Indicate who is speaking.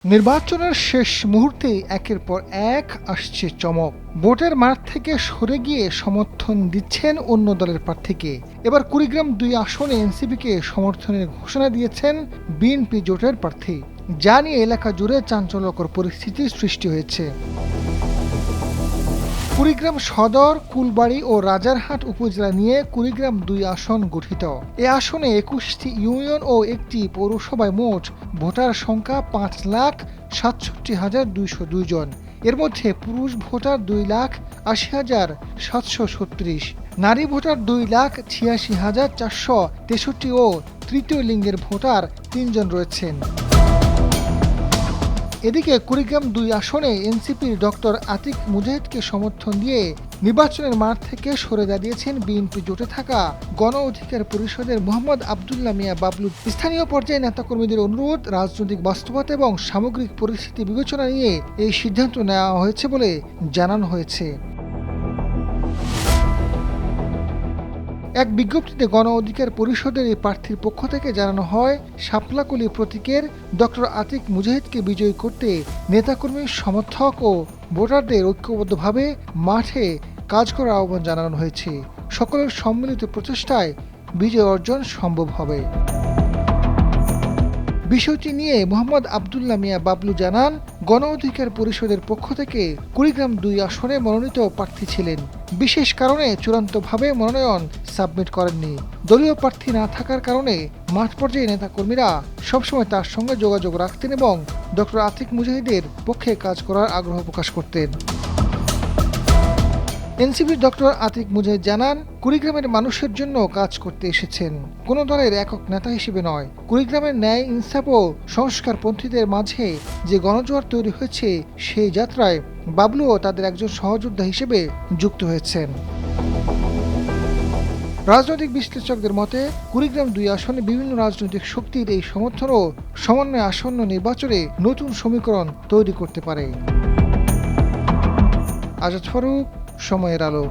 Speaker 1: নির্বাচনের শেষ মুহূর্তেই একের পর এক আসছে চমক। ভোটের মাঠ থেকে সরে গিয়ে সমর্থন দিচ্ছেন অন্য দলের প্রার্থীকে। এবার কুড়িগ্রাম ২ আসনে এনসিপিকে সমর্থনের ঘোষণা দিয়েছেন বিএনপি জোটের প্রার্থী, যা নিয়ে এলাকা জুড়ে চাঞ্চল্যকর পরিস্থিতির সৃষ্টি হয়েছে। কুড়িগ্রাম সদর, কুলবাড়ী ও রাজারহাট উপজেলা নিয়ে কুড়িগ্রাম ২ আসন গঠিত। এ আসনে ২১টি ইউনিয়ন ও একটি পৌরসভায় মোট ভোটার সংখ্যা ৫,৬৭,২০২ জন। এর মধ্যে পুরুষ ভোটার ২,৮০,৭৩৬, নারী ভোটার ২,৮৬,৪৬৩ ও তৃতীয় লিঙ্গের ভোটার ৩ জন রয়েছেন। এদিকে কুড়িগ্রাম ২ আসনে এনসিপির ডক্টর আতিক মুজাহিদকে সমর্থন দিয়ে নির্বাচনের মাঠ থেকে সরে দাঁড়িয়েছেন বিএনপি জোটে থাকা গণ অধিকার পরিষদের মোহাম্মদ আবদুল্লাহ মিয়া বাবলু। স্থানীয় পর্যায়ে নেতাকর্মীদের অনুরোধ, রাজনৈতিক বাস্তবতা এবং সামগ্রিক পরিস্থিতি বিবেচনা নিয়ে এই সিদ্ধান্ত নেওয়া হয়েছে বলে জানানো হয়েছে। এক বিজ্ঞপ্তিতে গণ অধিকার পরিষদের এই প্রার্থীর পক্ষ থেকে জানানো হয়, শাপলাকলি প্রতীকের ডক্টর আতিক মুজাহিদকে বিজয়ী করতে নেতাকর্মী, সমর্থক ও ভোটারদের ঐক্যবদ্ধভাবে মাঠে কাজ করার আহ্বান জানানো হয়েছে। সকলের সম্মিলিত প্রচেষ্টায় বিজয় অর্জন সম্ভব হবে। বিষয়টি নিয়ে মোহাম্মদ আবদুল্লাহ মিয়া বাবলু জানান, গণ অধিকার পরিষদের পক্ষ থেকে কুড়িগ্রাম ২ আসনে মনোনীত প্রার্থী ছিলেন। বিশেষ কারণে চূড়ান্তভাবে মনোনয়ন সাবমিট করেননি। দলীয় প্রার্থী না থাকার কারণে মাঠ পর্যায়ে নেতাকর্মীরা সবসময় তার সঙ্গে যোগাযোগ রাখতেন এবং ডক্টর আতিক মুজাহিদের পক্ষে কাজ করার আগ্রহ প্রকাশ করতেন। এনসিপির ডক্টর আতিক মুজাহিদ জানান, কুড়িগ্রামের মানুষের জন্য কাজ করতে এসেছেন, কোনো দলের একক নেতা হিসেবে নয়। কুড়িগ্রামের ন্যায়, ইনসাফ ও সংস্কারপন্থীদের মাঝে যে গণজোয়ার তৈরি হয়েছে, সেই যাত্রায় বাবলুও তাদের একজন সহযোদ্ধা হিসেবে যুক্ত হয়েছেন। রাজনৈতিক বিশ্লেষকদের মতে, কুড়িগ্রাম ২ আসনে বিভিন্ন রাজনৈতিক শক্তির এই সমর্থন ও সমন্বয় আসন্ন নির্বাচনে নতুন সমীকরণ তৈরি করতে পারে। আজাদ ফারুক, সময়ের আলো।